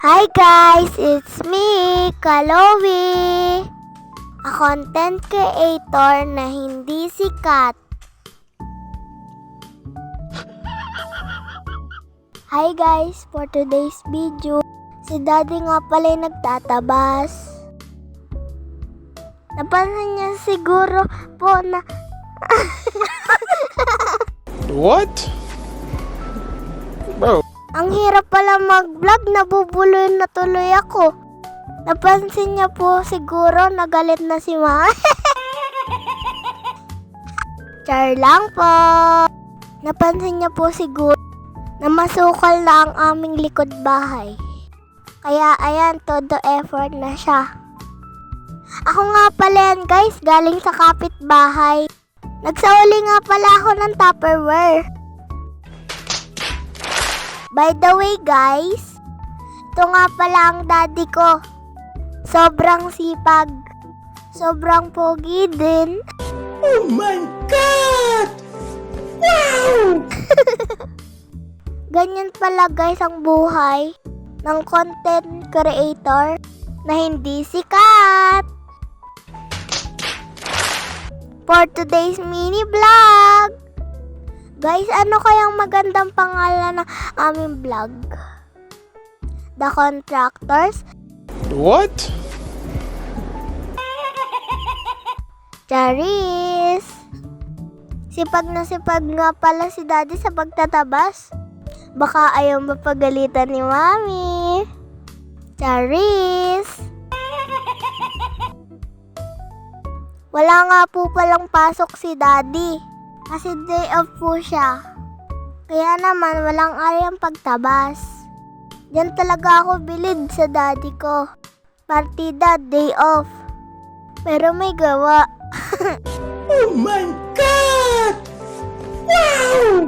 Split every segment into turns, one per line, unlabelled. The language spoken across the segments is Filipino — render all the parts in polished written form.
Hi guys, it's me, Kalowi, a content creator na hindi sikat. Hi guys, for today's video, si Daddy nga pala yung nagtatabas. Napansin niya siguro po na
What? Bro.
ang hirap pala mag-vlog, nabubuloy na tuloy ako. Napansin niya po siguro nagalit na si Ma. Char lang po. Napansin niya po siguro na masukal na ang aming likod bahay. Kaya ayan, todo effort na siya. Ako nga pala yan guys, galing sa kapitbahay. Nagsauli nga pala ako ng Tupperware. By the way guys, ito nga pala ang daddy ko. Sobrang sipag. Sobrang pogi din.
Oh my God! Wow!
Ganyan pala guys ang buhay ng content creator na hindi sikat. For today's mini vlog, guys, ano kayang magandang pangalan ng aming vlog? The Contractors?
What?
Charis! Sipag na sipag nga pala si Daddy sa pagtatabas. Baka ayaw mapagalitan ni Mami. Charis! Wala nga po palang pasok si Daddy. Kasi day off po siya. Kaya naman walang arayang pagtabas. Diyan talaga ako bilid sa daddy ko. Partida, day off. Pero may gawa.
Oh my God! Wow!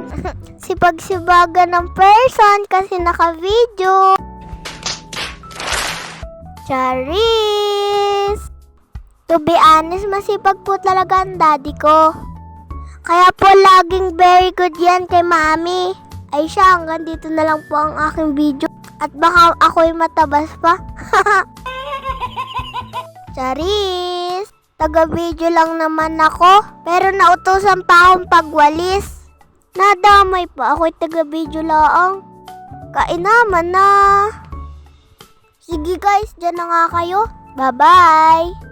Sipag-sibaga ng person kasi naka-video. Charis! To be honest, masipag po talaga ang daddy ko. Kaya po laging very good yan kay Mami. Ay siya, hanggang dito na lang po ang aking video. At baka ako'y matabas pa. Charis! Taga-video lang naman ako. Pero nautusan pa akong pagwalis. Nadamay pa ako'y taga-video lang. Kainaman na. Sige guys, dyan na nga kayo. Bye-bye!